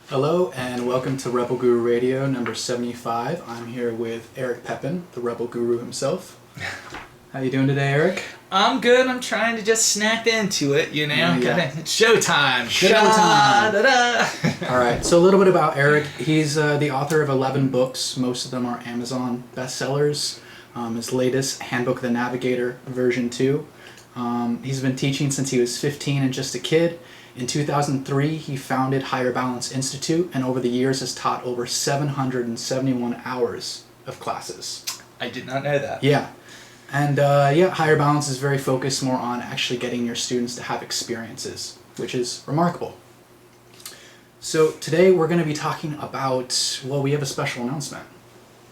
Hello and welcome to Rebel Guru Radio number 75. I'm here with Eric Pepin, the Rebel Guru himself. How you doing today, Eric? I'm good. I'm trying to just snap into it, you know. Yeah. It's showtime. Showtime. All right. So a little bit about Eric. He's the author of 11 books. Most of them are Amazon bestsellers. His latest, Handbook of the Navigator, version 2. He's been teaching since he was 15 and just a kid. In 2003, he founded Higher Balance Institute, and over the years has taught over 771 hours of classes. I did not know that. Yeah. And Higher Balance is very focused more on actually getting your students to have experiences, which is remarkable. So today we're going to be talking about, well, we have a special announcement.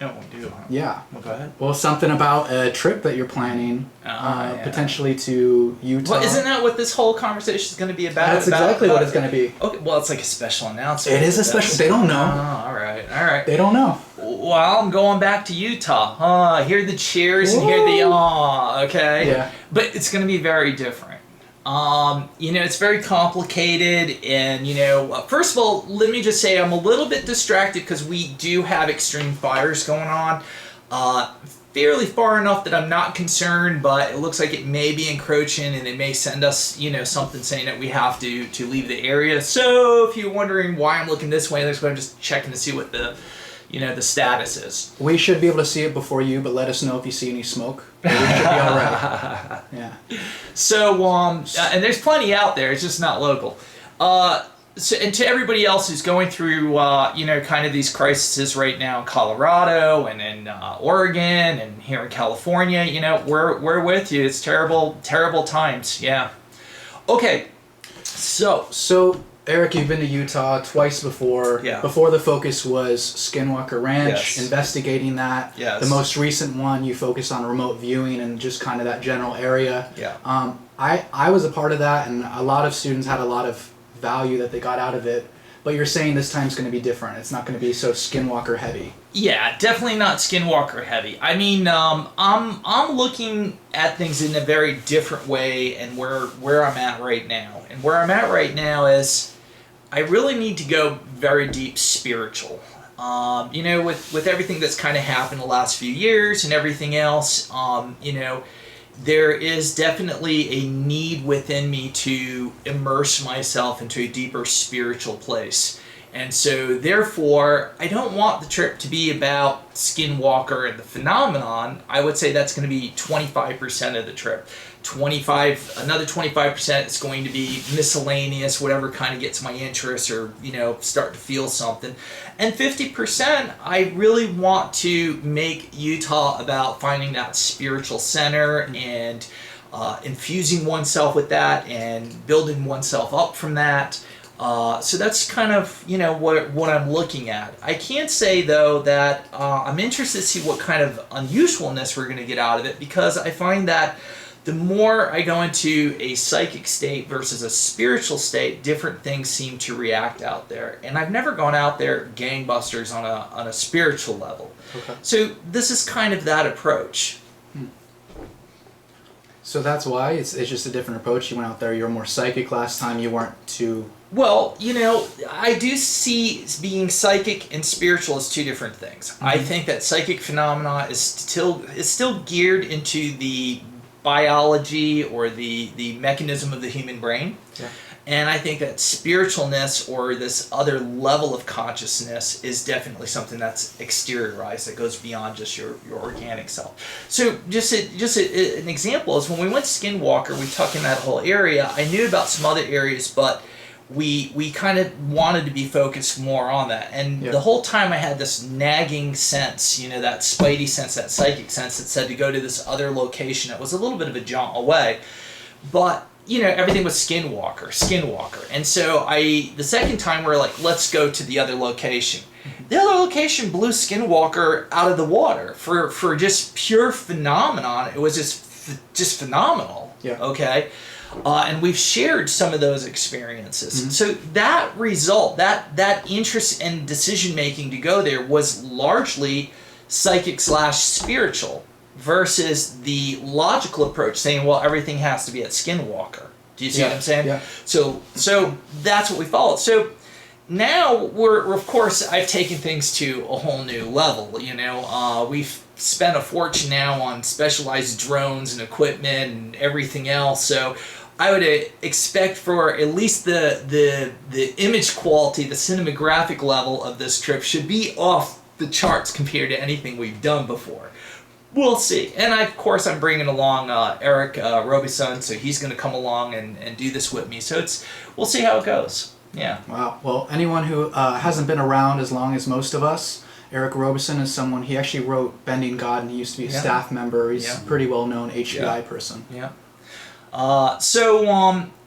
No, we do. Huh? Yeah. Well, go ahead. Well, something about a trip that you're planning, potentially to Utah. Well, isn't that what this whole conversation is going to be about? That's exactly what it's going to be. Okay, well, it's like a special announcement. It is a special. They don't know. Oh, all right. They don't know. Well, I'm going back to Utah. Hear the cheers and hear the okay? Yeah. But it's going to be very different. It's very complicated, and first of all, let me just say I'm a little bit distracted because we do have extreme fires going on, fairly far enough that I'm not concerned, but it looks like it may be encroaching, and it may send us, something saying that we have to leave the area. So if you're wondering why I'm looking this way, I'm just checking to see what the status is. We should be able to see it before you, but let us know if you see any smoke. We should be all right. Yeah. So, and there's plenty out there. It's just not local. And to everybody else who's going through, kind of these crises right now in Colorado and in Oregon and here in California, we're with you. It's terrible, terrible times. Yeah. Okay. So Eric, you've been to Utah twice before. Yeah. Before the focus was Skinwalker Ranch, yes. Investigating that. Yes. The most recent one, you focused on remote viewing and just kind of that general area. Yeah. I was a part of that, and a lot of students had a lot of value that they got out of it. But you're saying this time's going to be different. It's not going to be so Skinwalker heavy. Yeah, definitely not Skinwalker heavy. I mean, I'm looking at things in a very different way, and where I'm at right now. And where I'm at right now is I really need to go very deep spiritual. With everything that's kind of happened the last few years and everything else, there is definitely a need within me to immerse myself into a deeper spiritual place. And so, therefore, I don't want the trip to be about Skinwalker and the phenomenon. I would say that's going to be 25% of the trip. Another 25% is going to be miscellaneous, whatever kind of gets my interest or, start to feel something. And 50%, I really want to make Utah about finding that spiritual center and infusing oneself with that and building oneself up from that. So that's kind of, what I'm looking at. I can say, though, that I'm interested to see what kind of unusualness we're going to get out of it, because I find that the more I go into a psychic state versus a spiritual state, different things seem to react out there. And I've never gone out there gangbusters on a spiritual level. Okay. So this is kind of that approach. So that's why it's just a different approach. You went out there, you were more psychic last time, you weren't too... Well, I do see being psychic and spiritual as two different things. Mm-hmm. I think that psychic phenomena is still geared into the biology or the mechanism of the human brain. Yeah. And I think that spiritualness or this other level of consciousness is definitely something that's exteriorized, that goes beyond just your organic self. So just an example is when we went Skinwalker, we took in that whole area. I knew about some other areas, but we kind of wanted to be focused more on that. And the whole time I had this nagging sense, that spidey sense, that psychic sense that said to go to this other location that was a little bit of a jaunt away. But everything was Skinwalker. And so the second time we're like, let's go to the other location. The other location blew Skinwalker out of the water for just pure phenomenon. It was just phenomenal. Yeah. Okay. And we've shared some of those experiences. Mm-hmm. So that result, that interest and decision making to go there was largely psychic/spiritual. Versus the logical approach saying, well, everything has to be at Skinwalker. Do you see what I'm saying? Yeah. So that's what we followed. So now we're of course I've taken things to a whole new level. We've spent a fortune now on specialized drones and equipment and everything else. So I would expect for at least the image quality, the cinematographic level of this trip should be off the charts compared to anything we've done before. We'll see. And of course I'm bringing along Eric Robison, so he's going to come along and do this with me. So we'll see how it goes. Yeah. Wow. Well, anyone who hasn't been around as long as most of us, Eric Robison is someone, he actually wrote Bending God, and he used to be a staff member. He's a pretty well-known HPI person. Yeah. So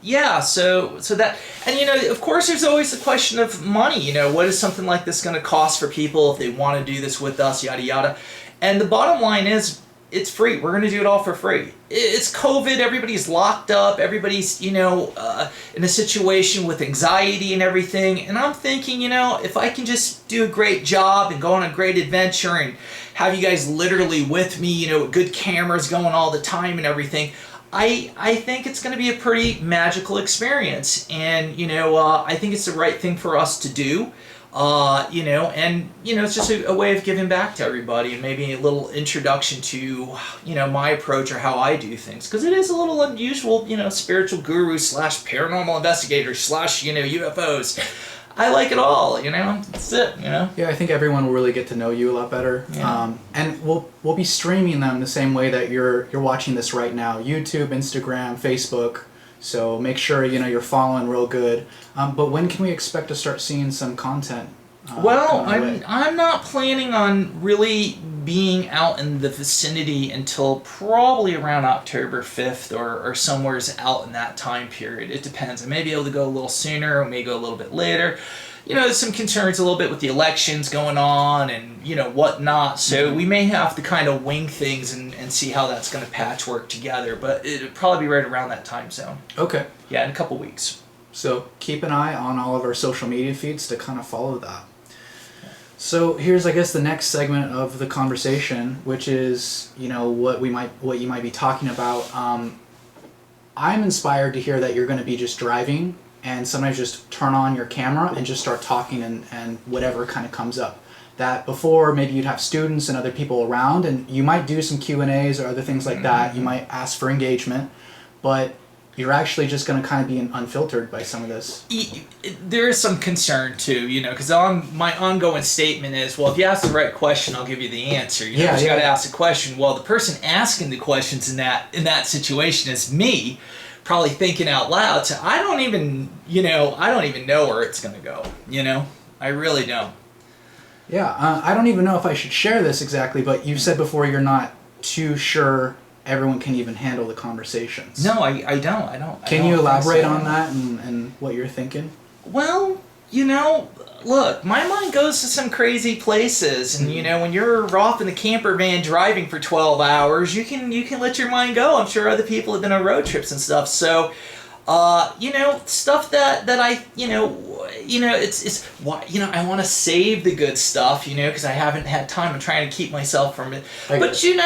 that, and of course there's always the question of money. What is something like this going to cost for people if they want to do this with us, yada yada. And the bottom line is, it's free. We're going to do it all for free. It's COVID. Everybody's locked up. Everybody's, in a situation with anxiety and everything. And I'm thinking, if I can just do a great job and go on a great adventure and have you guys literally with me, good cameras going all the time and everything, I think it's going to be a pretty magical experience. And, I think it's the right thing for us to do. It's just a way of giving back to everybody, and maybe a little introduction to, my approach or how I do things. Because it is a little unusual, spiritual guru / paranormal investigator / UFOs. I like it all, That's it, Yeah, I think everyone will really get to know you a lot better. Yeah. And we'll be streaming them the same way that you're watching this right now. YouTube, Instagram, Facebook. So make sure you're following real good. But when can we expect to start seeing some content? Well, I'm not planning on really being out in the vicinity until probably around October 5th or somewhere's out in that time period. It depends. I may be able to go a little sooner, I may go a little bit later. There's some concerns a little bit with the elections going on and, whatnot. So we may have to kind of wing things and see how that's going to patchwork together. But it'll probably be right around that time zone. Okay. Yeah, in a couple weeks. So keep an eye on all of our social media feeds to kind of follow that. So here's, I guess, the next segment of the conversation, which is, what you might be talking about. I'm inspired to hear that you're going to be just driving and sometimes just turn on your camera and just start talking and whatever kind of comes up. That before, maybe you'd have students and other people around, and you might do some Q&As or other things like that. You might ask for engagement, but you're actually just going to kind of be unfiltered by some of this. There is some concern too, because my ongoing statement is, well, if you ask the right question, I'll give you the answer. You got to ask the question. Well, the person asking the questions in that situation is me, probably thinking out loud. So I don't even know where it's going to go. I really don't. Yeah, I don't even know if I should share this exactly, but you said before you're not too sure everyone can even handle the conversations. No, I don't. Can you elaborate on that and what you're thinking? Well, look, my mind goes to some crazy places, and when you're off in the camper van driving for 12 hours, you can let your mind go. I'm sure other people have been on road trips and stuff. So, stuff that I, it's why, I want to save the good stuff, because I haven't had time. I'm trying to keep myself from it. But I'm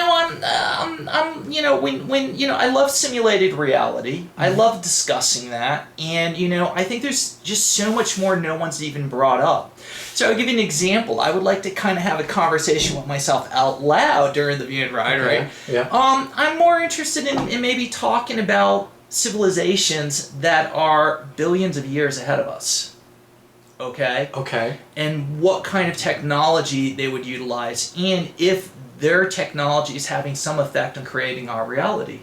when I love simulated reality. I love discussing that, and I think there's just so much more no one's even brought up. So I'll give you an example. I would like to kind of have a conversation with myself out loud during the viewing ride, right? Yeah. I'm more interested in maybe talking about civilizations that are billions of years ahead of us. Okay? And what kind of technology they would utilize, and if their technology is having some effect on creating our reality.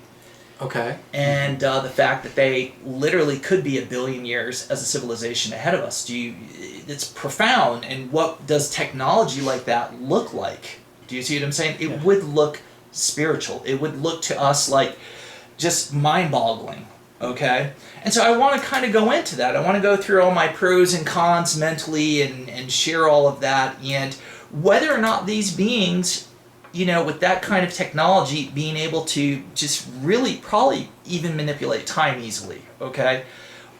Okay. And the fact that they literally could be a billion years as a civilization ahead of us. It's profound. And what does technology like that look like? Do you see what I'm saying? It would look spiritual. It would look to us like just mind-boggling, okay? And so I want to kind of go into that. I want to go through all my pros and cons mentally and share all of that, and whether or not these beings, with that kind of technology, being able to just really probably even manipulate time easily, okay?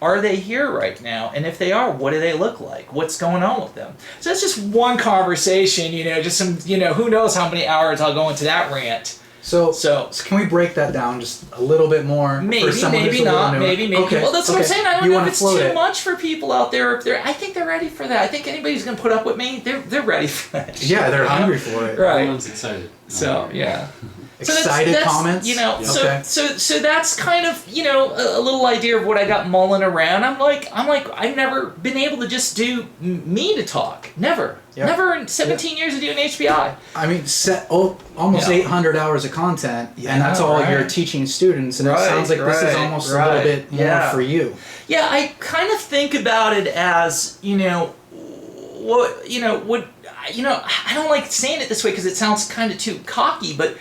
Are they here right now? And if they are, what do they look like? What's going on with them? So that's just one conversation, just some, who knows how many hours I'll go into that rant. So, So can we break that down just a little bit more? maybe, for someone maybe who's a little not, newer? maybe. Okay, Well, that's what I'm saying. I don't You know wanna if it's float too it. much for people out there. If they're, I think they're ready for that. I think anybody's gonna put up with me. They're ready for that. Yeah, they're you know? hungry for it. Right. Everyone's excited. So yeah. Excited that's, comments? You know, Yeah. so Okay. so that's kind of, you know, a little idea of what I got mulling around. I'm like I've never been able to just do me to talk. Never. Yeah. Never in 17 years of doing HBI. I mean, almost Yeah. 800 hours of content, Yeah, and that's all right. you're teaching students, and Right, it sounds like this is right, almost a right. little bit more Yeah. for you. Yeah, I kind of think about it as, you know, I don't like saying it this way because it sounds kind of too cocky, but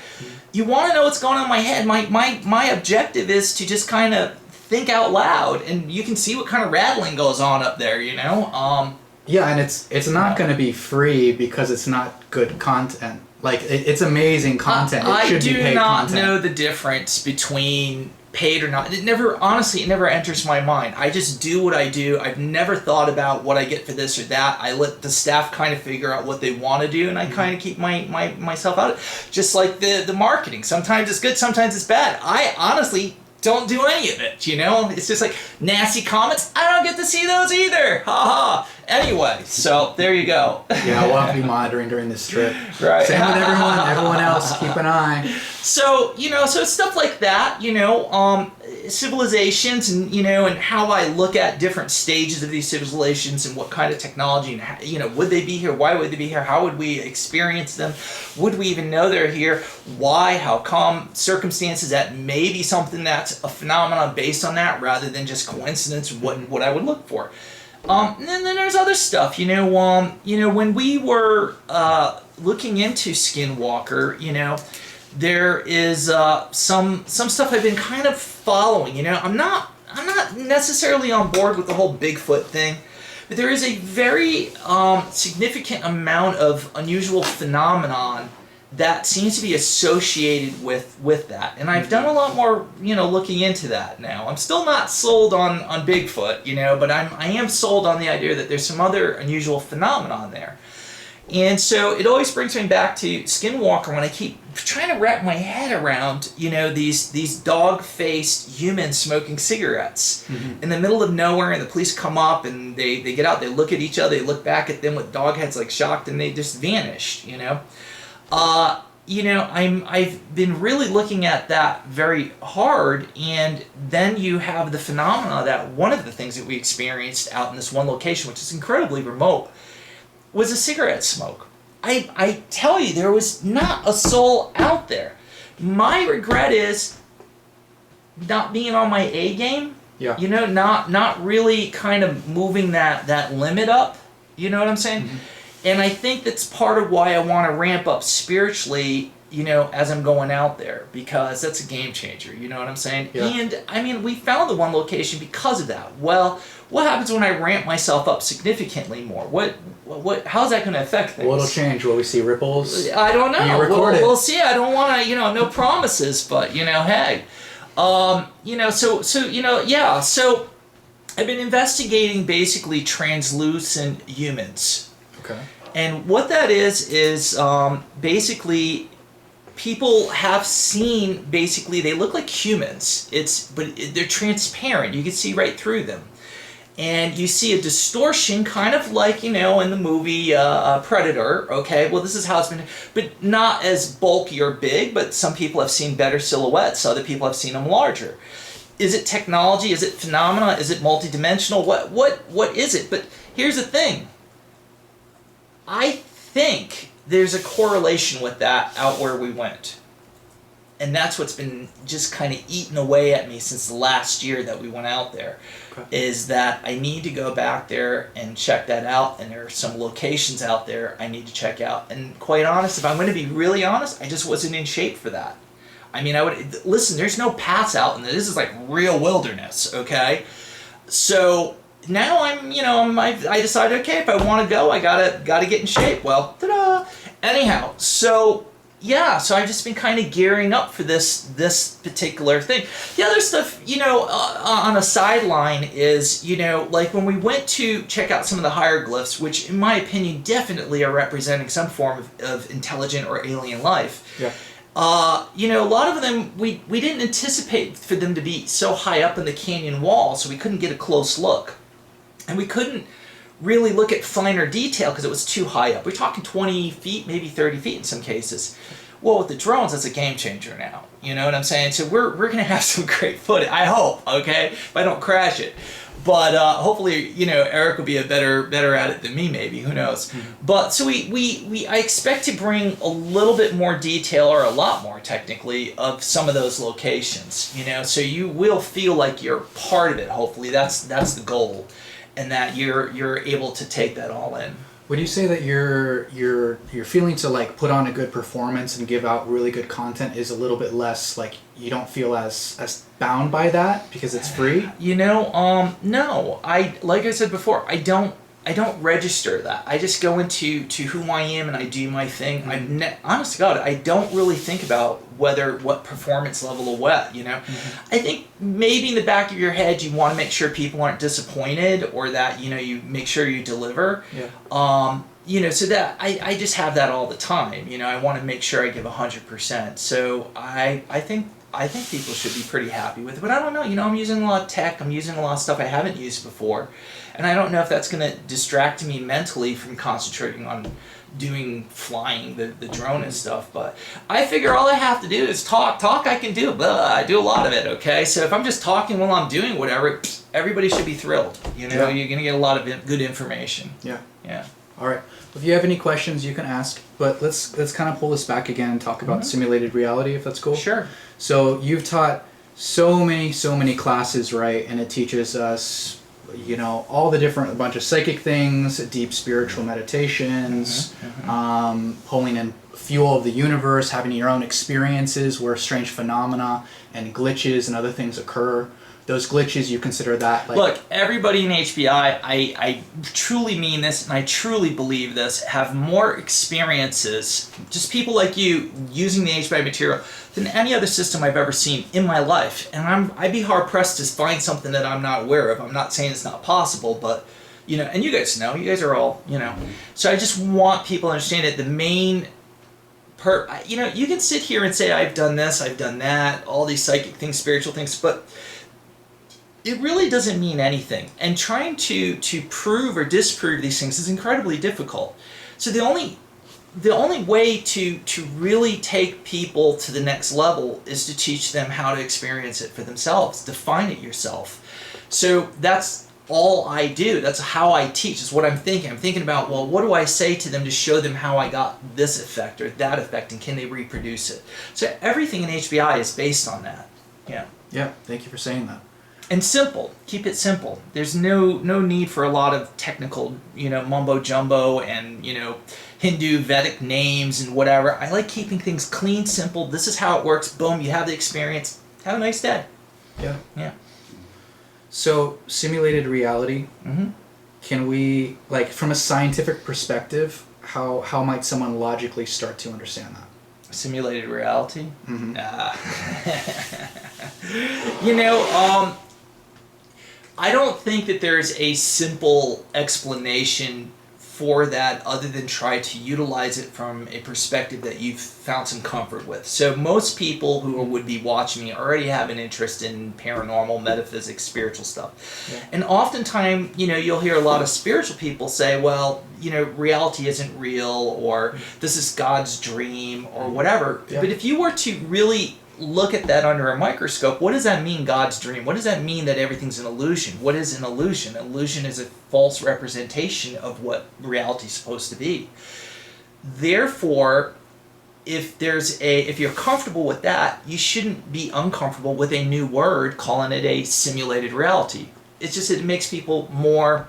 you want to know what's going on in my head. My objective is to just kind of think out loud, and you can see what kind of rattling goes on up there, you know? Yeah, and it's not going to be free because it's not good content. Like, it's amazing content. It I should be do paid not content. know the difference between paid or not. It never enters my mind. I just do what I do. I've never thought about what I get for this or that. I let the staff kind of figure out what they want to do, and I kind of keep myself out. Just like the marketing. Sometimes it's good, sometimes it's bad. I honestly don't do any of it, you know? It's just like nasty comments. I don't get to see those either. Ha ha. Anyway, so there you go. Yeah, we'll have to be monitoring during this trip. Right. Same with everyone else. Keep an eye. So, you know, so stuff like that, you know, civilizations and, you know, and how I look at different stages of these civilizations and what kind of technology and, how, you know, would they be here? Why would they be here? How would we experience them? Would we even know they're here? Why? How come? Circumstances that may be something that's a phenomenon based on that rather than just coincidence, what I would look for. And then there's other stuff, you know, when we were looking into Skinwalker, you know, there is some stuff I've been kind of following. You know, I'm not necessarily on board with the whole Bigfoot thing, but there is a very significant amount of unusual phenomenon that seems to be associated with that. And I've done a lot more, you know, looking into that now. I'm still not sold on Bigfoot, you know, but I am sold on the idea that there's some other unusual phenomenon there. And so it always brings me back to Skinwalker when I keep trying to wrap my head around, you know, these dog-faced humans smoking cigarettes in the middle of nowhere, and the police come up and they get out, they look at each other, they look back at them with dog heads like shocked, and they just vanished, you know. You know, I've been really looking at that very hard, and then you have the phenomena that one of the things that we experienced out in this one location, which is incredibly remote, was a cigarette smoke. I tell you, there was not a soul out there. My regret is not being on my A game. Yeah. You know, not really kind of moving that limit up. You know what I'm saying? Mm-hmm. And I think that's part of why I want to ramp up spiritually, you know, as I'm going out there, because that's a game changer, you know what I'm saying? Yeah. And, I mean, we found the one location because of that. Well, what happens when I ramp myself up significantly more? How's that going to affect things? What'll change? Will we see ripples? I don't know. You record it. We'll see. I don't want to, you know, no promises, but, you know, hey. You know, so, you know, yeah, so I've been investigating basically translucent humans. Okay. And what that is basically people have seen, basically they look like humans. But they're transparent. You can see right through them. And you see a distortion, kind of like, you know, in the movie Predator, okay? Well, this is how it's been, but not as bulky or big, but some people have seen better silhouettes. Other people have seen them larger. Is it technology? Is it phenomena? Is it multidimensional? What is it? But here's the thing. I think there's a correlation with that out where we went. And that's what's been just kind of eating away at me since the last year that we went out there. Okay. Is that I need to go back there and check that out. And there are some locations out there I need to check out. And quite honest, if I'm going to be really honest, I just wasn't in shape for that. I mean, listen, there's no paths out, and this is like real wilderness, okay? So now I decided, okay, if I want to go, I gotta get in shape. Well, ta-da! Anyhow, so yeah, so I've just been kind of gearing up for this particular thing. The other stuff, you know, on a sideline is, you know, like when we went to check out some of the hieroglyphs, which in my opinion definitely are representing some form of intelligent or alien life. Yeah. A lot of them, we didn't anticipate for them to be so high up in the canyon wall, so we couldn't get a close look. And we couldn't really look at finer detail because it was too high up. We're talking 20 feet, maybe 30 feet in some cases. Well, with the drones, that's a game changer now. You know what I'm saying? So we're going to have some great footage, I hope, okay? If I don't crash it. But hopefully, Eric will be better at it than me. Maybe, who knows? Mm-hmm. But so I expect to bring a little bit more detail, or a lot more technically, of some of those locations. So you will feel like you're part of it. Hopefully, that's the goal, and that you're able to take that all in. Would you say that your feeling to like put on a good performance and give out really good content is a little bit less, like you don't feel as bound by that because it's free? No. Like I said before, I don't register that. I just go into who I am and I do my thing. Mm-hmm. Honest to God, I don't really think about what performance level of what, Mm-hmm. I think maybe in the back of your head you want to make sure people aren't disappointed, or that, you make sure you deliver. Yeah. So that I just have that all the time. I want to make sure I give 100%. So I think people should be pretty happy with it. But I don't know, I'm using a lot of tech, I'm using a lot of stuff I haven't used before. And I don't know if that's going to distract me mentally from concentrating on flying the drone and stuff. But I figure all I have to do is talk. I can do, but I do a lot of it, okay? So if I'm just talking while I'm doing whatever, everybody should be thrilled. Yeah. You're going to get a lot of good information. Yeah. Yeah. All right. If you have any questions, you can ask. But let's kind of pull this back again and talk about simulated reality, if that's cool. Sure. So you've taught so many classes, right? And it teaches us, all the different, a bunch of psychic things, deep spiritual meditations, pulling in fuel of the universe, having your own experiences where strange phenomena and glitches and other things occur. Those glitches, you consider that like... Look, everybody in HBI, I truly mean this, and I truly believe this, have more experiences, just people like you, using the HBI material, than any other system I've ever seen in my life. And I'd be hard-pressed to find something that I'm not aware of. I'm not saying it's not possible, but, and you guys know, you guys are all, So I just want people to understand that the main... you can sit here and say, I've done this, I've done that, all these psychic things, spiritual things, but... it really doesn't mean anything. And trying to prove or disprove these things is incredibly difficult. So the only way to really take people to the next level is to teach them how to experience it for themselves, define it yourself. So that's all I do. That's how I teach. It's what I'm thinking. I'm thinking about, well, what do I say to them to show them how I got this effect or that effect, and can they reproduce it? So everything in HBI is based on that. Yeah. Yeah, thank you for saying that. And simple. Keep it simple. There's no need for a lot of technical, mumbo jumbo and, Hindu Vedic names and whatever. I like keeping things clean, simple. This is how it works. Boom, you have the experience. Have a nice day. Yeah. Yeah. So, simulated reality, can we, like, from a scientific perspective, how might someone logically start to understand that? Simulated reality? Mm-hmm. I don't think that there's a simple explanation for that other than try to utilize it from a perspective that you've found some comfort with. So most people who would be watching me already have an interest in paranormal, metaphysics, spiritual stuff. Yeah. And oftentimes, you'll hear a lot of spiritual people say, well, reality isn't real, or this is God's dream, or whatever. Yeah. But if you were to really look at that under a microscope, what does that mean, God's dream? What does that mean that everything's an illusion? What is an illusion? An illusion is a false representation of what reality is supposed to be. Therefore, if you're comfortable with that, you shouldn't be uncomfortable with a new word calling it a simulated reality. It's just it makes people more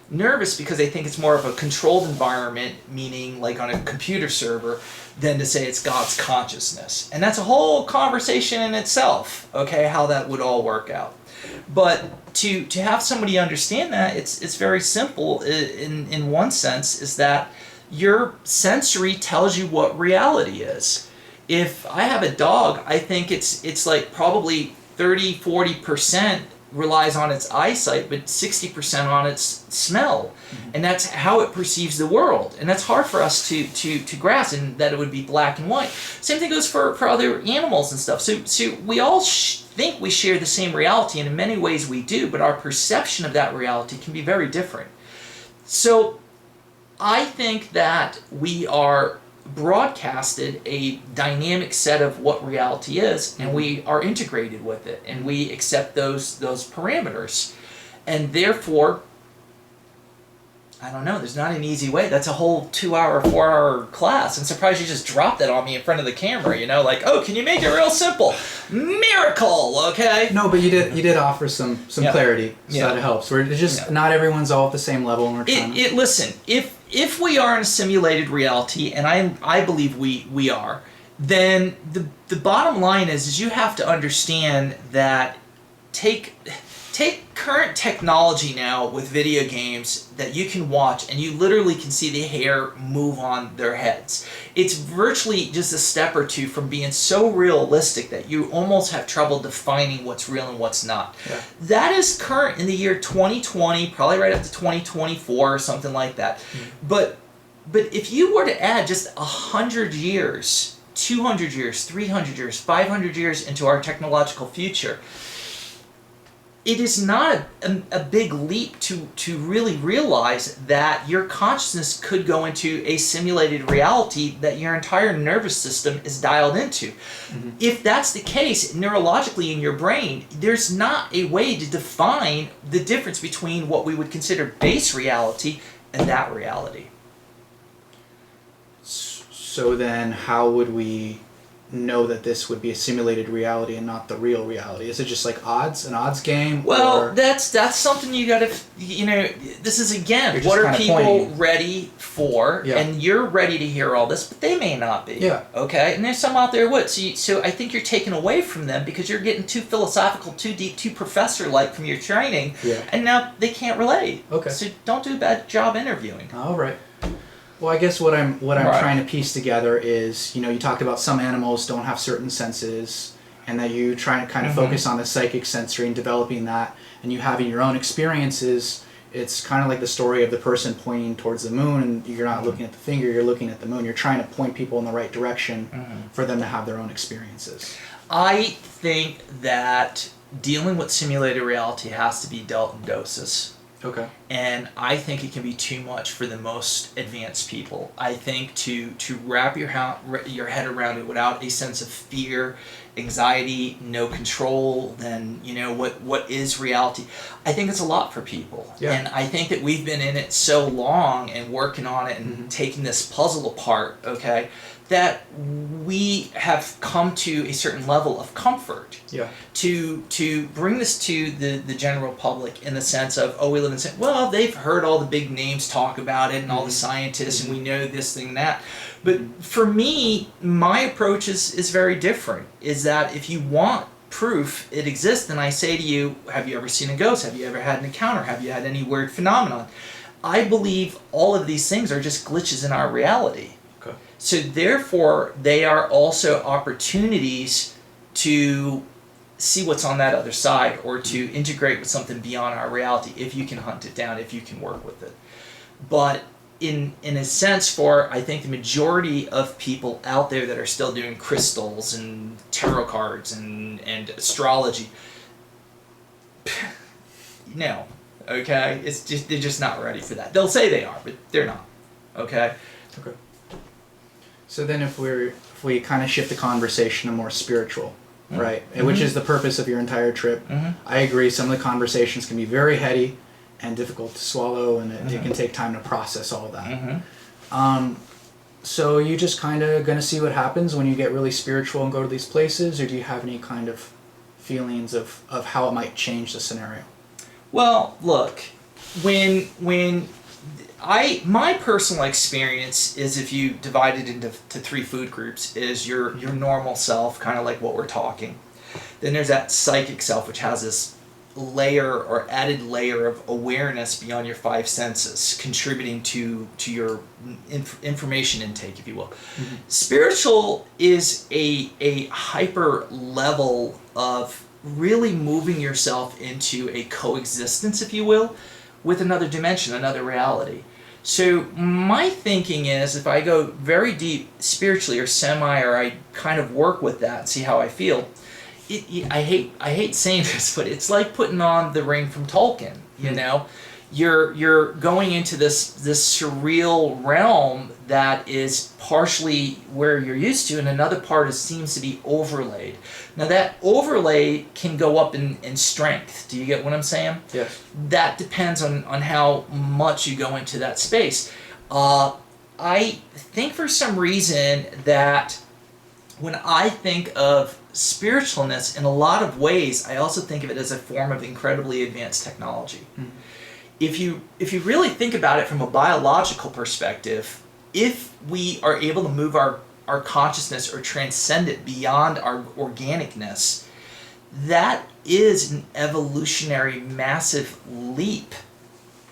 nervous because they think it's more of a controlled environment, meaning like on a computer server, than to say it's God's consciousness. And that's a whole conversation in itself, okay, how that would all work out. But to have somebody understand that, it's very simple in one sense, is that your sensory tells you what reality is. If I have a dog, I think it's like probably 30-40% relies on its eyesight, but 60% on its smell. And that's how it perceives the world. And that's hard for us to grasp, and that it would be black and white. Same thing goes for other animals and stuff. So we all think we share the same reality, and in many ways we do, but our perception of that reality can be very different. So I think that we are broadcasted a dynamic set of what reality is, and we are integrated with it, and we accept those parameters, and therefore, I don't know, there's not an easy way. That's a whole 2-hour, 4-hour class. I'm surprised you just dropped that on me in front of the camera, you know, like, oh, can you make it real simple? Miracle, okay? No, but you did offer some clarity, so that it helps. We're just not everyone's all at the same level, and we're trying listen, if we are in a simulated reality, and I believe we are, then the bottom line is you have to understand that take current technology now with video games that you can watch, and you literally can see the hair move on their heads. It's virtually just a step or two from being so realistic that you almost have trouble defining what's real and what's not. Yeah. That is current in the year 2020, probably right up to 2024 or something like that. But if you were to add just 100 years, 200 years, 300 years, 500 years into our technological future, it is not a big leap to really realize that your consciousness could go into a simulated reality that your entire nervous system is dialed into. If that's the case, neurologically in your brain, there's not a way to define the difference between what we would consider base reality and that reality. So then how would we know that this would be a simulated reality and not the real reality? Is it just like an odds game? Well, that's something you gotta, this is again, what are people ready for? Yeah. And you're ready to hear all this, but they may not be. Yeah. Okay? And there's some out there would. So I think you're taken away from them because you're getting too philosophical, too deep, too professor-like from your training, and now they can't relate. Okay. So don't do a bad job interviewing. All right. Well, I guess what I'm trying to piece together is, you talked about some animals don't have certain senses, and that you try to kind of focus on the psychic sensory and developing that, and you having your own experiences. It's kind of like the story of the person pointing towards the moon, and you're not looking at the finger, you're looking at the moon. You're trying to point people in the right direction for them to have their own experiences. I think that dealing with simulated reality has to be dealt in doses. Okay. And I think it can be too much for the most advanced people. I think to wrap your head around it without a sense of fear, anxiety, no control, then what is reality? I think it's a lot for people. Yeah. And I think that we've been in it so long and working on it and taking this puzzle apart, okay, that we have come to a certain level of comfort to bring this to the general public in the sense of, we live in, well, they've heard all the big names talk about it and all the scientists and we know this thing and that. But for me, my approach is very different, is that if you want proof it exists, then I say to you, have you ever seen a ghost? Have you ever had an encounter? Have you had any weird phenomenon? I believe all of these things are just glitches in our reality. Okay. So therefore, they are also opportunities to see what's on that other side, or to integrate with something beyond our reality if you can hunt it down, if you can work with it. But in a sense, for I think the majority of people out there that are still doing crystals and tarot cards and astrology, no, okay? It's just, they're just not ready for that. They'll say they are, but they're not, okay? Okay. So then if we kind of shift the conversation to more spiritual, right? Which is the purpose of your entire trip. I agree, some of the conversations can be very heady and difficult to swallow, and it can take time to process all that. So you just kind of going to see what happens when you get really spiritual and go to these places, or do you have any kind of feelings of how it might change the scenario? Well, look, my personal experience is, if you divide it into three food groups, is your normal self, kind of like what we're talking. Then there's that psychic self, which has this layer or added layer of awareness beyond your five senses, contributing to your information intake, if you will. Spiritual is a hyper level of really moving yourself into a coexistence, if you will, with another dimension, another reality. So my thinking is, if I go very deep spiritually or semi, or I kind of work with that and see how I feel, I hate saying this, but it's like putting on the ring from Tolkien. You know, you're going into this surreal realm that is partially where you're used to, and another part seems to be overlaid. Now that overlay can go up in strength. Do you get what I'm saying? Yes. That depends on how much you go into that space. I think for some reason that when I think of spiritualness, in a lot of ways, I also think of it as a form of incredibly advanced technology. Mm-hmm. If you really think about it from a biological perspective, if we are able to move our consciousness or transcend it beyond our organicness, that is an evolutionary massive leap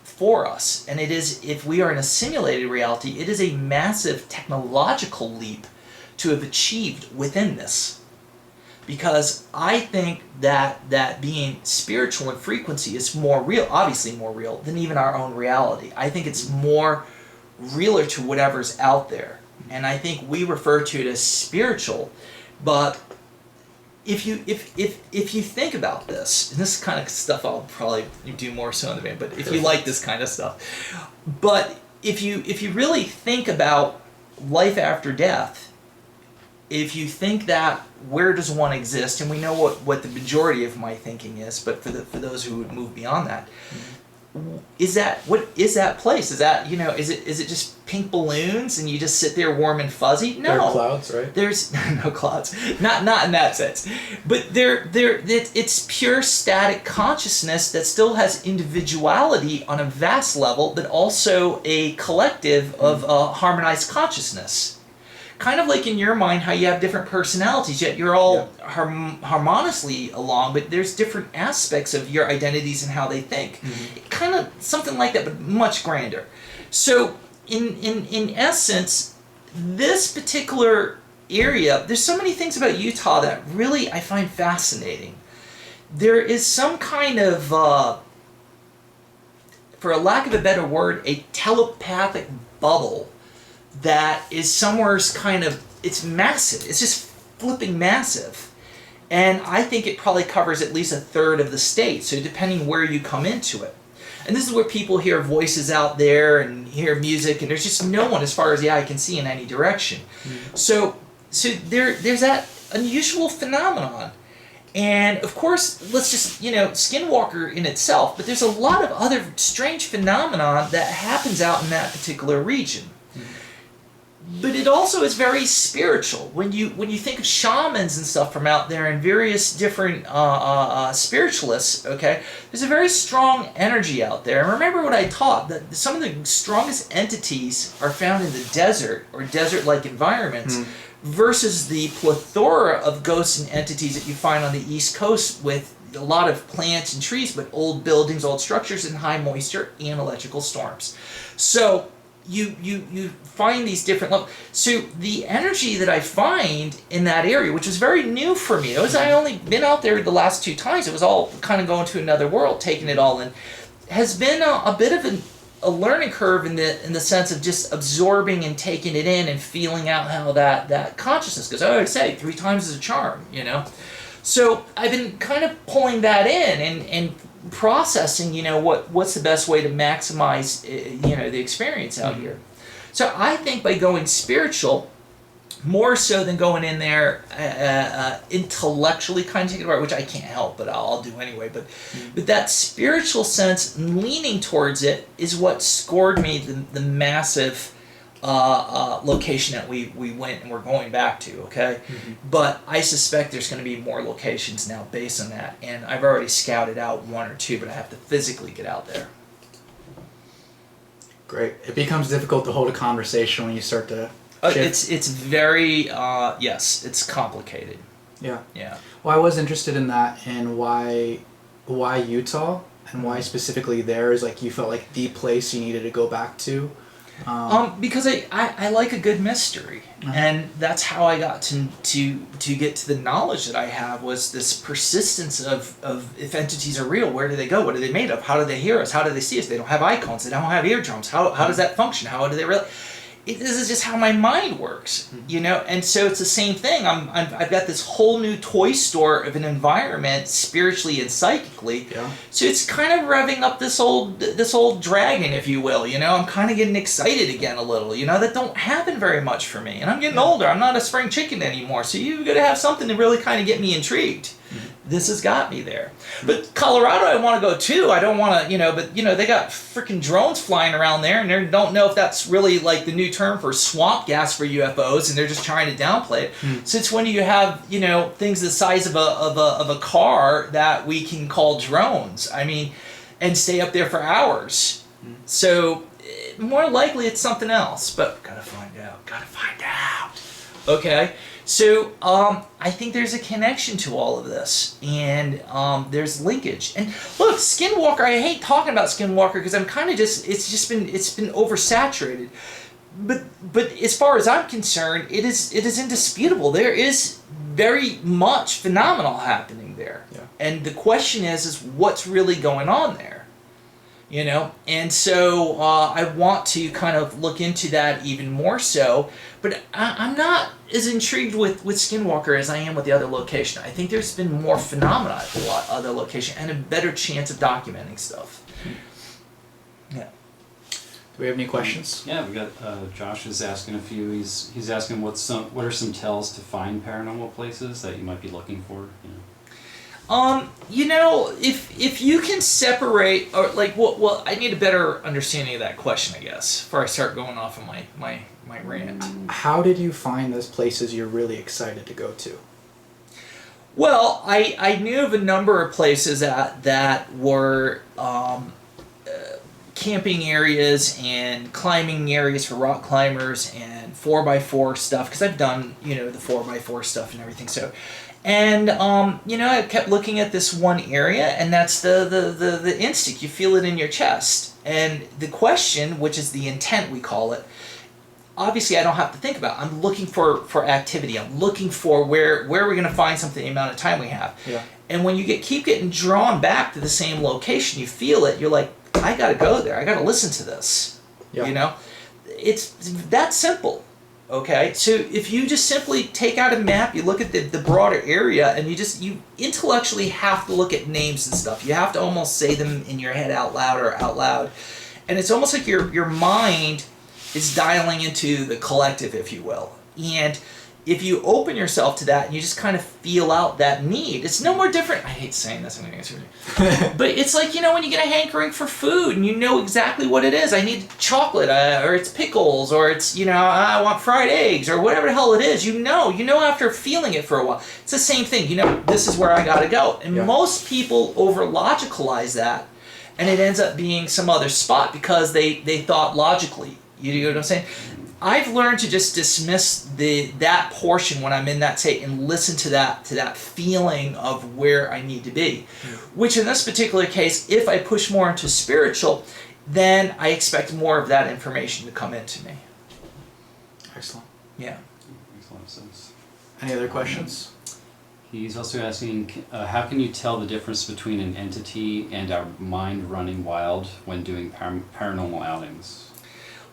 for us. And it is, if we are in a simulated reality, it is a massive technological leap to have achieved within this. Because I think that being spiritual in frequency is more real, obviously more real, than even our own reality. I think it's more realer to whatever's out there. And I think we refer to it as spiritual. But if you think about this, and this kind of stuff I'll probably do more so in the van, but if you like this kind of stuff. But if you really think about life after death, if you think that, where does one exist? And we know what the majority of my thinking is, but for those who would move beyond that, what is that place? Is that, is it just pink balloons and you just sit there warm and fuzzy? No. There are clouds, right? There's no clouds. Not in that sense. But it's pure static consciousness that still has individuality on a vast level, but also a collective of harmonized consciousness. Kind of like in your mind how you have different personalities, yet you're all harmoniously along, but there's different aspects of your identities and how they think. Mm-hmm. Kind of something like that, but much grander. So in essence, this particular area, there's so many things about Utah that really I find fascinating. There is some kind of, for a lack of a better word, a telepathic bubble that is somewhere's kind of, it's massive. It's just flipping massive. And I think it probably covers at least a third of the state, so depending where you come into it. And this is where people hear voices out there and hear music, and there's just no one as far as the eye can see in any direction. Mm-hmm. So there's that unusual phenomenon. And of course, let's just, Skinwalker in itself, but there's a lot of other strange phenomenon that happens out in that particular region. But it also is very spiritual. When you think of shamans and stuff from out there and various different spiritualists, okay, there's a very strong energy out there. And remember what I taught, that some of the strongest entities are found in the desert or desert-like environments versus the plethora of ghosts and entities that you find on the East Coast with a lot of plants and trees, but old buildings, old structures, and high moisture and electrical storms. So you find these different levels. So the energy that I find in that area, which was very new for me, I only been out there the last 2 times. It was all kind of going to another world, taking it all in, has been a bit of a learning curve in the sense of just absorbing and taking it in and feeling out how that consciousness goes. I would say 3 times is a charm, So I've been kind of pulling that in and processing, what's the best way to maximize, the experience out here. So I think by going spiritual, more so than going in there intellectually kind of taking it apart, which I can't help, but I'll do anyway. But that spiritual sense, leaning towards it, is what scored me the massive location that we went and we're going back to, okay? Mm-hmm. But I suspect there's going to be more locations now based on that, and I've already scouted out 1 or 2, but I have to physically get out there. Great. It becomes difficult to hold a conversation when you start to shift. It's very, yes, it's complicated. Yeah. Yeah. Well, I was interested in that, and why Utah, and why specifically there is like you felt like the place you needed to go back to. Because I like a good mystery, and that's how I got to get to the knowledge that I have, was this persistence of if entities are real, where do they go? What are they made of? How do they hear us? How do they see us? They don't have eye cones. They don't have eardrums. How does that function? How do they really? This is just how my mind works, you know, and so it's the same thing. I've got this whole new toy store of an environment, spiritually and psychically. Yeah. So it's kind of revving up this old dragon, if you will. You know, I'm kind of getting excited again a little. You know, that don't happen very much for me, and I'm getting older. I'm not a spring chicken anymore. So you've got to have something to really kind of get me intrigued. This has got me there. But Colorado, I want to go too. I don't want to, you know, but, you know, they got freaking drones flying around there, and they don't know if that's really like the new term for swamp gas for UFOs, and they're just trying to downplay it. Since when do you have, you know, things the size of a car that we can call drones? I mean, and stay up there for hours. So more likely it's something else, but gotta find out. Okay. So I think there's a connection to all of this, and there's linkage. And look, Skinwalker, I hate talking about Skinwalker because I'm kind of it's been oversaturated. But as far as I'm concerned, it is indisputable. There is very much phenomenal happening there. Yeah. And the question is what's really going on there? You know, and so I want to kind of look into that even more so, but I'm not as intrigued with Skinwalker as I am with the other location. I think there's been more phenomena at the other location and a better chance of documenting stuff. Yeah. Do we have any questions? Yeah, we got Josh is asking a few. He's asking what are some tells to find paranormal places that you might be looking for. You know? You know, if you can separate, or like, well, I need a better understanding of that question, I guess, before I start going off of my rant. How did you find those places you're really excited to go to? Well, I knew of a number of places that were camping areas and climbing areas for rock climbers and 4x4 stuff, because I've done, you know, the 4x4 stuff and everything, so... And, you know, I kept looking at this one area, and that's the instinct. You feel it in your chest. And the question, which is the intent, we call it, obviously I don't have to think about it. I'm looking for activity. I'm looking for where are we going to find something the amount of time we have. Yeah. And when you keep getting drawn back to the same location, you feel it, you're like, I got to go there. I got to listen to this. Yeah. You know? It's that simple. Okay, so if you just simply take out a map, you look at the broader area, and you intellectually have to look at names and stuff. You have to almost say them in your head out loud. And it's almost like your mind is dialing into the collective, if you will. And if you open yourself to that and you just kind of feel out that need, it's no more different. I hate saying this, I'm going to answer it. But it's like, you know, when you get a hankering for food and you know exactly what it is. I need chocolate, or it's pickles, or it's, you know, I want fried eggs, or whatever the hell it is. You know after feeling it for a while. It's the same thing. You know, this is where I got to go. And most people over-logicalize that, and it ends up being some other spot because they thought logically. You know what I'm saying? I've learned to just dismiss that portion when I'm in that state and listen to that feeling of where I need to be. Which in this particular case, if I push more into spiritual, then I expect more of that information to come into me. Excellent. Yeah. Makes a lot of sense. Any other questions? He's also asking, how can you tell the difference between an entity and our mind running wild when doing paranormal outings?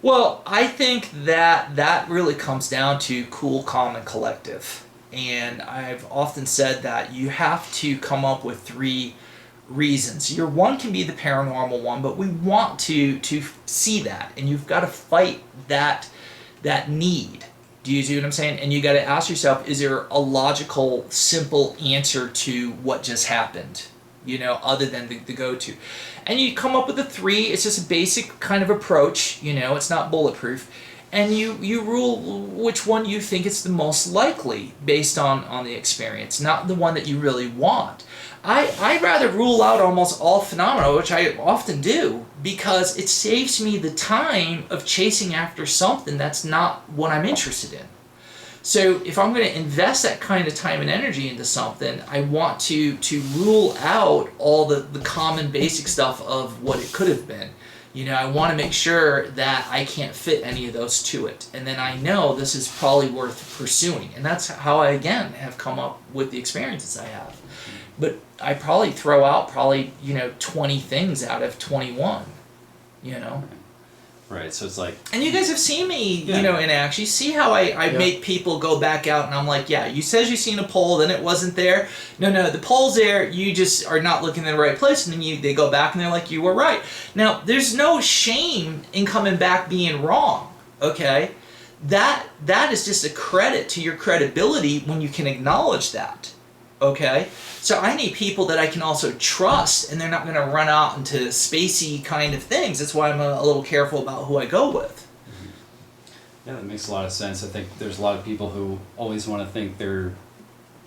Well, I think that really comes down to cool, calm, and collective. And I've often said that you have to come up with 3 reasons. Your one can be the paranormal one, but we want to see that, and you've got to fight that need. Do you see what I'm saying? And you got to ask yourself, is there a logical, simple answer to what just happened? You know, other than the go-to. And you come up with the 3, it's just a basic kind of approach, you know, it's not bulletproof. And you rule which one you think is the most likely based on the experience, not the one that you really want. I'd rather rule out almost all phenomena, which I often do, because it saves me the time of chasing after something that's not what I'm interested in. So if I'm going to invest that kind of time and energy into something, I want to rule out all the common basic stuff of what it could have been. You know, I want to make sure that I can't fit any of those to it. And then I know this is probably worth pursuing. And that's how I, again, have come up with the experiences I have. But I probably throw out 20 things out of 21, you know. Right, so it's like... And you guys have seen me, Yeah. in action. You see how I make people go back out and I'm like, yeah, you said you seen a pole, then it wasn't there. No, the pole's there, you just are not looking in the right place, and then they go back and they're like, you were right. Now, there's no shame in coming back being wrong, okay? That is just a credit to your credibility when you can acknowledge that, okay? So I need people that I can also trust, and they're not going to run out into spacey kind of things. That's why I'm a little careful about who I go with. Yeah, that makes a lot of sense. I think there's a lot of people who always want to think they're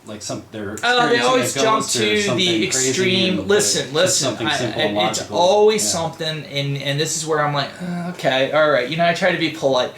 like they always jump to the extreme. Listen. Something simple and It's logical. always something, and this is where I'm like, okay, all right. I try to be polite,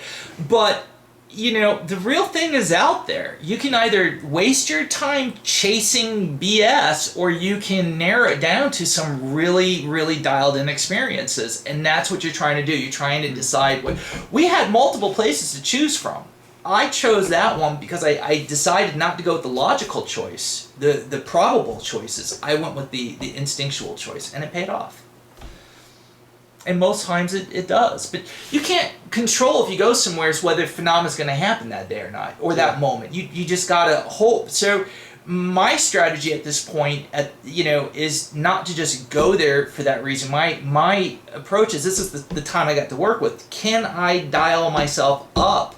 but the real thing is out there. You can either waste your time chasing BS, or you can narrow it down to some really, really dialed-in experiences, and that's what you're trying to do. You're trying to decide what. We had multiple places to choose from. I chose that one because I decided not to go with the logical choice, the probable choices. I went with the instinctual choice, and it paid off. And most times it does. But you can't control if you go somewhere whether phenomena's going to happen that day or not, or that moment. You just got to hope. So my strategy at this point, is not to just go there for that reason. My approach is, this is the time I got to work with. Can I dial myself up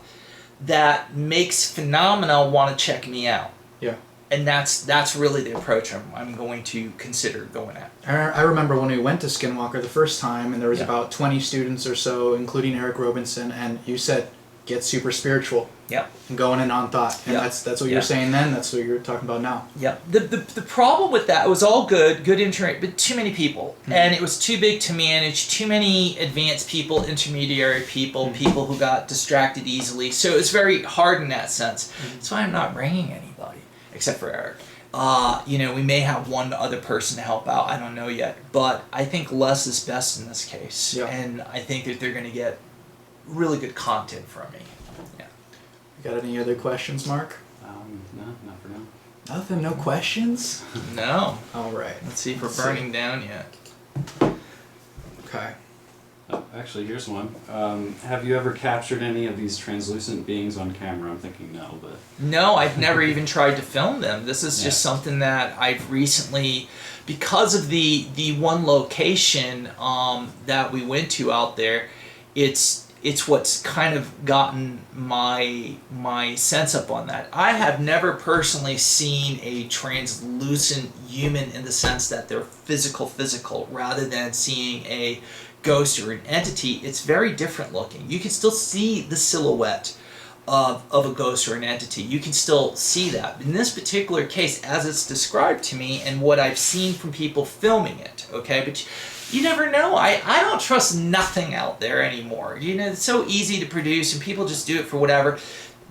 that makes phenomena want to check me out? Yeah. And that's really the approach I'm going to consider going at. I remember when we went to Skinwalker the first time, and there was about 20 students or so, including Eric Robison, and you said, get super spiritual. Yep. And going in on thought. And that's what you're saying then, that's what you're talking about now. Yep. The problem with that, it was all good interact, but too many people. Mm-hmm. And it was too big to manage, too many advanced people, intermediary people, people who got distracted easily. So it was very hard in that sense. That's why I'm not bringing anybody, except for Eric. We may have one other person to help out. I don't know yet. But I think less is best in this case. Yeah. And I think that they're going to get really good content from me. Yeah. You got any other questions, Mark? No, not for now. Nothing? No questions? No. All right. Let's see if we're burning down yet. Okay. Oh, actually, here's one. Have you ever captured any of these translucent beings on camera? I'm thinking no, but... No, I've never even tried to film them. This is just something that I've recently, because of the one location that we went to out there, it's what's kind of gotten my sense up on that. I have never personally seen a translucent human in the sense that they're physical, rather than seeing a ghost or an entity. It's very different looking. You can still see the silhouette of a ghost or an entity. You can still see that. In this particular case, as it's described to me and what I've seen from people filming it, okay, but you never know. I don't trust nothing out there anymore. It's so easy to produce, and people just do it for whatever.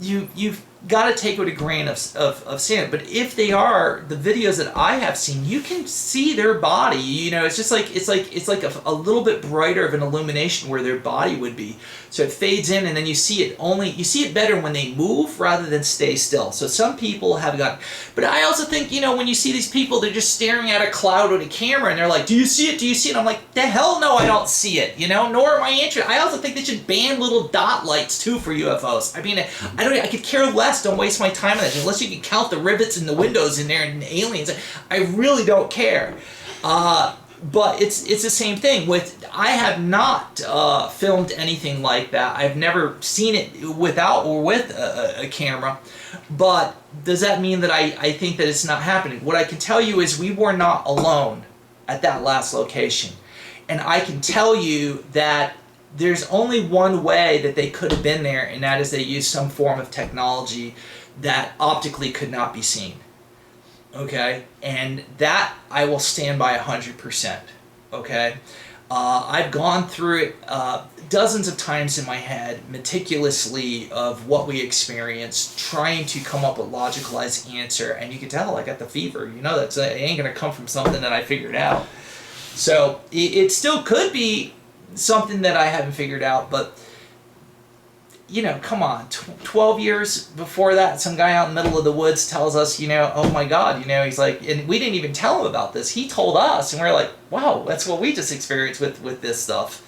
You've got to take it with a grain of sand. But if they are the videos that I have seen, you can see their body. It's just like it's like a little bit brighter of an illumination where their body would be. So it fades in, and then you see it better when they move rather than stay still. So some people have got, but I also think when you see these people, they're just staring at a cloud with a camera, and they're like, "Do you see it? Do you see it?" I'm like, "The hell no, I don't see it." Nor am I interested. I also think they should ban little dot lights too for UFOs. I mean, I could care less. Don't waste my time on that unless you can count the rivets and the windows in there and the aliens. I really don't care. But it's the same thing with. I have not filmed anything like that. I've never seen it without or with a camera. But does that mean that I think that it's not happening? What I can tell you is we were not alone at that last location, and I can tell you that there's only one way that they could have been there, and that is they used some form of technology that optically could not be seen. Okay? And that I will stand by 100%. Okay? I've gone through it dozens of times in my head, meticulously, of what we experienced, trying to come up with a logicalized answer, and you can tell I got the fever. It ain't going to come from something that I figured out. So it still could be something that I haven't figured out, but come on, 12 years before that, some guy out in the middle of the woods tells us, oh my God, he's like, and we didn't even tell him about this. He told us, and we're like, wow, that's what we just experienced with this stuff.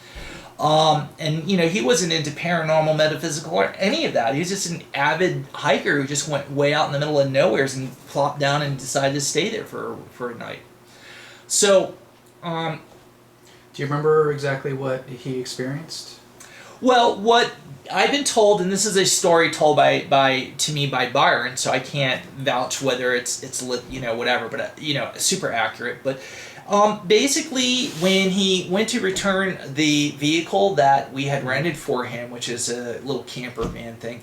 And he wasn't into paranormal, metaphysical, or any of that. He was just an avid hiker who just went way out in the middle of nowhere and plopped down and decided to stay there for a night. So, do you remember exactly what he experienced? Well, what I've been told, and this is a story told to me by Byron, so I can't vouch whether it's whatever, but super accurate. But basically, when he went to return the vehicle that we had rented for him, which is a little camper van thing,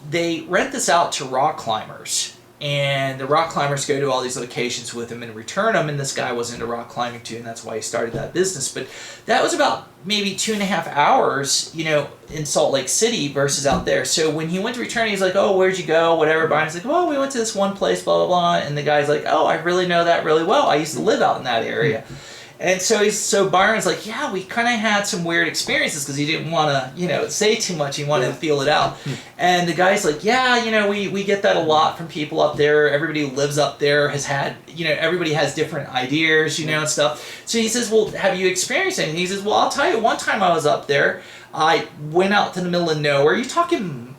they rent this out to rock climbers. And the rock climbers go to all these locations with him and return them, and this guy was into rock climbing too, and that's why he started that business. But that was about maybe 2.5 hours, in Salt Lake City versus out there. So when he went to return, he's like, oh, where'd you go? Whatever. Byron's like, oh, we went to this one place, blah, blah, blah. And the guy's like, oh, I really know that really well. I used to live out in that area. And so Byron's like, yeah, we kind of had some weird experiences because he didn't want to, say too much. He wanted to feel it out. And the guy's like, yeah, we get that a lot from people up there. Everybody who lives up there has had, everybody has different ideas, and stuff. So he says, well, have you experienced anything? He says, well, I'll tell you, one time I was up there, I went out to the middle of nowhere. You're talking,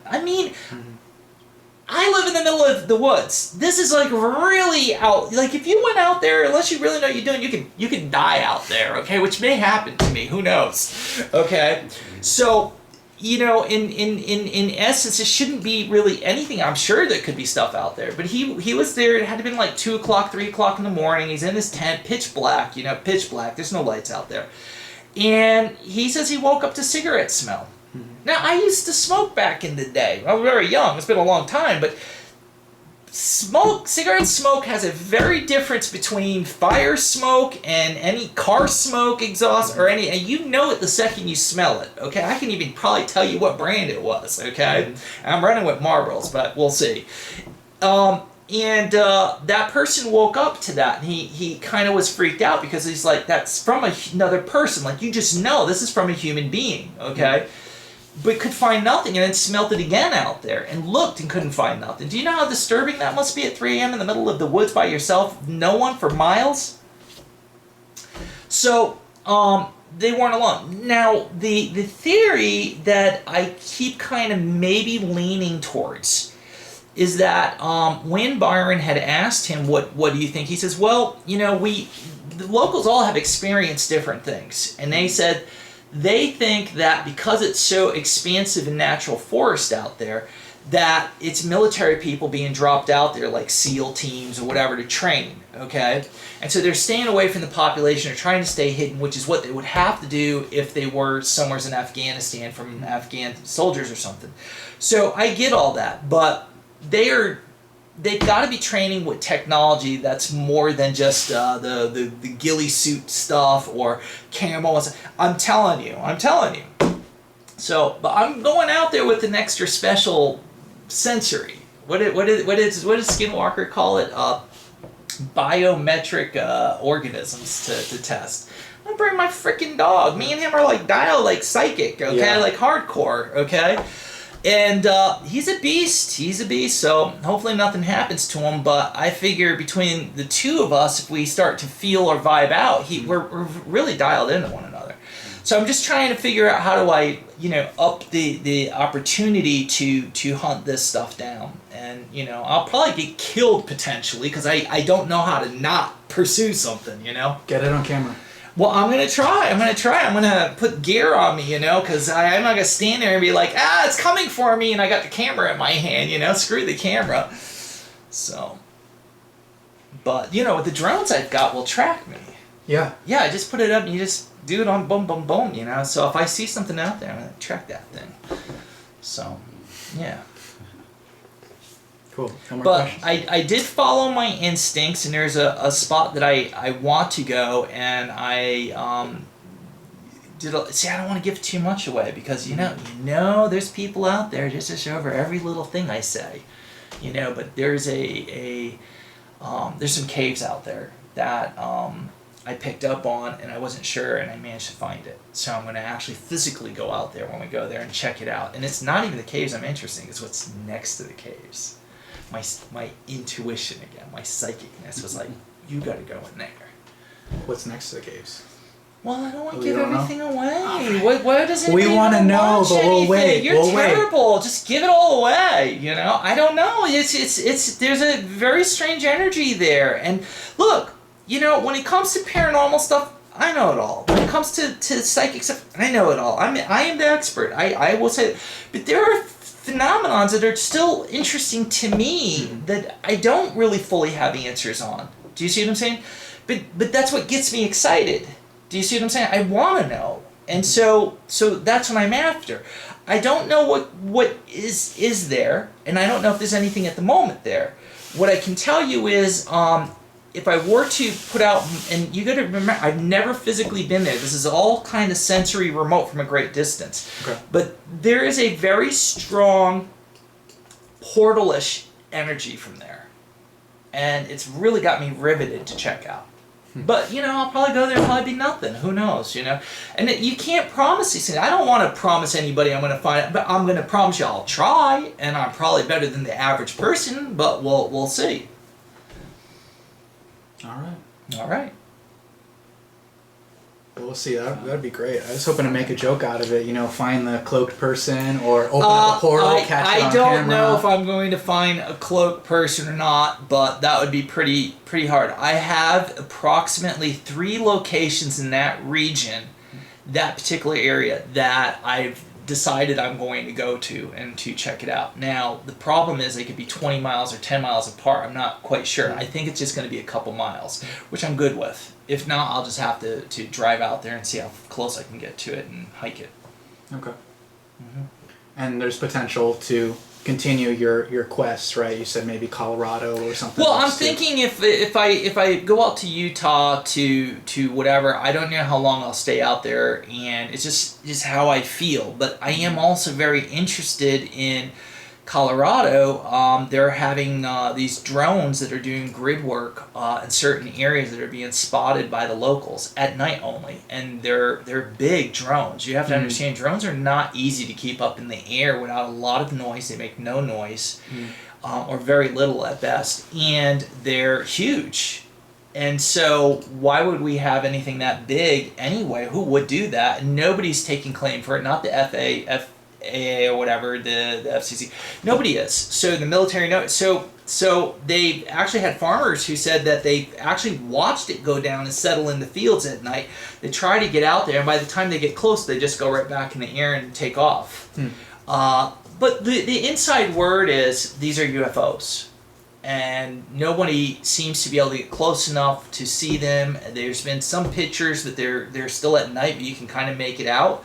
I live in the middle of the woods. This is like really out. Like if you went out there, unless you really know what you're doing, you can die out there. Okay, which may happen to me. Who knows? Okay, so in essence, it shouldn't be really anything. I'm sure there could be stuff out there, but he was there. It had to have been like 2 o'clock, 3 o'clock in the morning. He's in his tent, pitch black. Pitch black. There's no lights out there, and he says he woke up to cigarette smell. Now, I used to smoke back in the day. I was very young. It's been a long time. But cigarette smoke has a very difference between fire smoke and any car smoke exhaust or any... And you know it the second you smell it, okay? I can even probably tell you what brand it was, okay? I'm running with Marlboros, but we'll see. And that person woke up to that, and he kind of was freaked out because he's like, that's from another person. Like, you just know this is from a human being, okay? But could find nothing, and then smelt it again out there and looked and couldn't find nothing. Do you know how disturbing that must be at 3 a.m. in the middle of the woods by yourself? No one for miles? So, they weren't alone. Now, the theory that I keep kind of maybe leaning towards is that when Byron had asked him, what do you think? He says, well, the locals all have experienced different things. And they said they think that because it's so expansive in natural forest out there, that it's military people being dropped out there like SEAL teams or whatever to train, okay? And so they're staying away from the population or trying to stay hidden, which is what they would have to do if they were somewhere in Afghanistan from Afghan soldiers or something. So I get all that, but they've got to be training with technology that's more than just the ghillie suit stuff or camo. I'm telling you. So, but I'm going out there with an extra special sensory. What does Skinwalker call it? Biometric organisms to test. I'm gonna bring my freaking dog. Me and him are like like psychic, okay, yeah. Like hardcore, okay. And he's a beast. So hopefully nothing happens to him. But I figure between the two of us, if we start to feel or vibe out, we're really dialed into one another. So I'm just trying to figure out how do I, up the opportunity to hunt this stuff down. And, I'll probably get killed potentially because I don't know how to not pursue something, Get it on camera. Well, I'm going to try. I'm going to put gear on me, because I'm not going to stand there and be like, it's coming for me, and I got the camera in my hand, screw the camera. So, but, with the drones I've got will track me. Yeah. Yeah, I just put it up and you just do it on boom, boom, boom, So if I see something out there, I'm going to track that thing. So, yeah. Cool. No more But questions? I did follow my instincts, and there's a spot that I want to go, and I I don't want to give too much away because there's people out there just to show over every little thing I say, but there's there's some caves out there that I I picked up on, and I wasn't sure, and I managed to find it. So I'm going to actually physically go out there when we go there and check it out. And it's not even the caves I'm interested in, it's what's next to the caves. My intuition again, my psychicness was like, you got to go in there. What's next to the caves? Well, I don't want to We give don't know? everything away. Why doesn't We anybody wanna even know, watch but we'll anything? wait. You're We'll wait. terrible. Just give it all away. You know, I don't know. It's there's a very strange energy there. And look, you know, when it comes to paranormal stuff, I know it all. When it comes to psychic stuff, I know it all. I am the expert. I will say, but there are phenomenons that are still interesting to me that I don't really fully have answers on. Do you see what I'm saying? But that's what gets me excited. Do you see what I'm saying? I want to know. And so that's what I'm after. I don't know what is there, and I don't know if there's anything at the moment there. What I can tell you is, if I were to put out, and you got to remember, I've never physically been there. This is all kind of sensory remote from a great distance. Okay. But there is a very strong portal-ish energy from there. And it's really got me riveted to check out. But, you know, I'll probably go there and probably be nothing. Who knows, you know? And you can't promise these things. I don't want to promise anybody I'm going to find it, but I'm going to promise you I'll try, and I'm probably better than the average person, but we'll see. All right. All right. Well, we'll see. That'd be great. I was hoping to make a joke out of it. You know, find the cloaked person or open up a portal, catch it on I don't camera. know if I'm going to find a cloaked person or not, but that would be pretty hard. I have approximately 3 locations in that region, that particular area, that I've decided I'm going to go to and to check it out. Now, the problem is they could be 20 miles or 10 miles apart. I'm not quite sure. I think it's just going to be a couple miles, which I'm good with. If not, I'll just have to drive out there and see how close I can get to it and hike it. Okay. And there's potential to continue your quests, right? You said maybe Colorado or something. Well, I'm else, too. thinking if I go out to Utah to whatever, I don't know how long I'll stay out there, and it's just how I feel. But I am also very interested in Colorado. They're having these drones that are doing grid work in certain areas that are being spotted by the locals at night only, and they're big drones. You have to understand, drones are not easy to keep up in the air without a lot of noise. They make no noise, or very little at best, and they're huge. And so why would we have anything that big anyway? Who would do that? And nobody's taking claim for it. Not the FAA or whatever, the FCC. Nobody is. So the military knows. So they actually had farmers who said that they actually watched it go down and settle in the fields at night. They try to get out there, and by the time they get close, they just go right back in the air and take off. But the inside word is these are UFOs. And nobody seems to be able to get close enough to see them. There's been some pictures that they're still at night, but you can kind of make it out.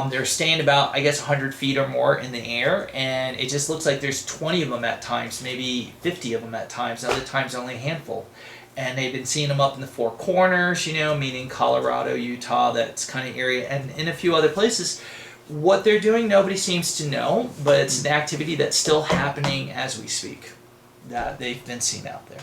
They're staying about, I guess, 100 feet or more in the air, and it just looks like there's 20 of them at times, maybe 50 of them at times, other times only a handful. And they've been seeing them up in the Four Corners, you know, meaning Colorado, Utah, that kind of area, and in a few other places. What they're doing, nobody seems to know, but it's an activity that's still happening as we speak, that they've been seen out there.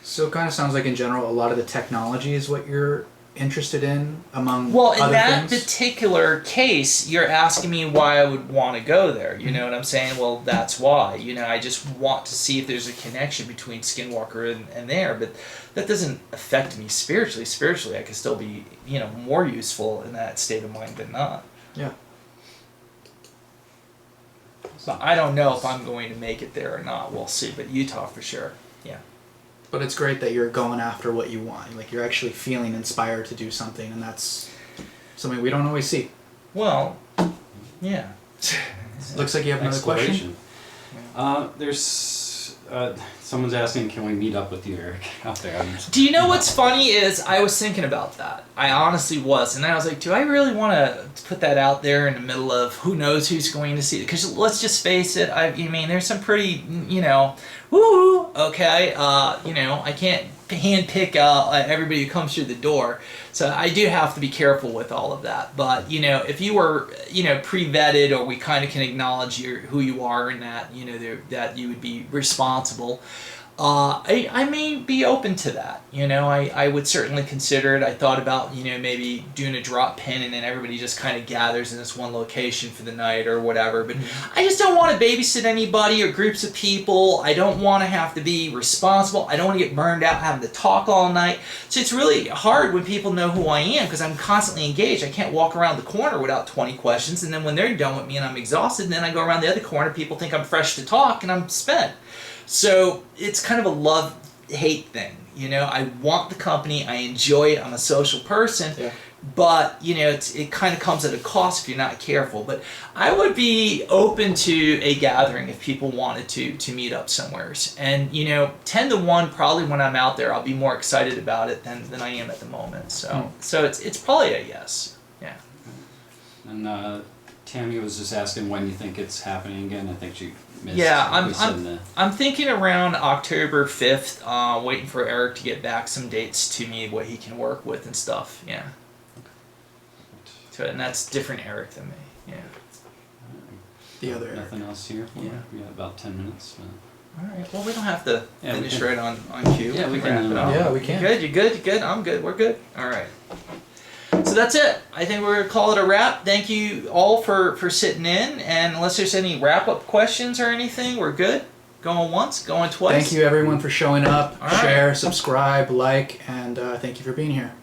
So it kind of sounds like in general a lot of the technology is what you're interested in among Well, in other that things? particular case, you're asking me why I would want to go there. You know what I'm saying? Well, that's why. You know, I just want to see if there's a connection between Skinwalker and there, but that doesn't affect me spiritually. Spiritually, I could still be, you know, more useful in that state of mind than not. Yeah. So I don't know if I'm going to make it there or not. We'll see. But Utah for sure. Yeah. But it's great that you're going after what you want. Like you're actually feeling inspired to do something, and that's something we don't always see. Well, yeah. Looks like you have another question. There's someone's asking, can we meet up with you, Eric, out there? Do you know what's funny is I was thinking about that. I honestly was. And I was like, do I really want to put that out there in the middle of who knows who's going to see it? Because let's just face it, I mean, there's some pretty, you know, woo, okay, you know, I can't handpick everybody who comes through the door. So I do have to be careful with all of that. But, you know, if you were, you know, pre-vetted, or we kind of can acknowledge who you are and that, you know, that you would be responsible, I may be open to that. You know, I would certainly consider it. I thought about, you know, maybe doing a drop pin and then everybody just kind of gathers in this one location for the night or whatever. But I just don't want to babysit anybody or groups of people. I don't want to have to be responsible. I don't want to get burned out having to talk all night. So it's really hard when people know who I am because I'm constantly engaged. I can't walk around the corner without 20 questions. And then when they're done with me and I'm exhausted, and then I go around the other corner, people think I'm fresh to talk and I'm spent. So it's kind of a love-hate thing, you know. I want the company, I enjoy it, I'm a social person, but, you know, it kind of comes at a cost if you're not careful. But I would be open to a gathering if people wanted to meet up somewhere. And, you know, 10 to 1, probably when I'm out there, I'll be more excited about it than I am at the moment. So it's probably a yes, yeah. And Tammy was just asking when you think it's happening again. I think she missed. Yeah, I'm thinking around October 5th. Waiting for Eric to get back some dates to me, what he can work with and stuff. Yeah. So, and that's different Eric than me. Yeah. The other Eric. Nothing else here. Yeah. We got about 10 minutes. All right. Well, we don't have to finish right on cue. Yeah, we wrap can. it up. Yeah, we can. You good? You good? You good? I'm good. We're good. All right. So that's it. I think we're going to call it a wrap. Thank you all for sitting in. And unless there's any wrap-up questions or anything, we're good. Going once, going twice. Thank you, everyone, for showing up. All right. Share, subscribe, like, and thank you for being here.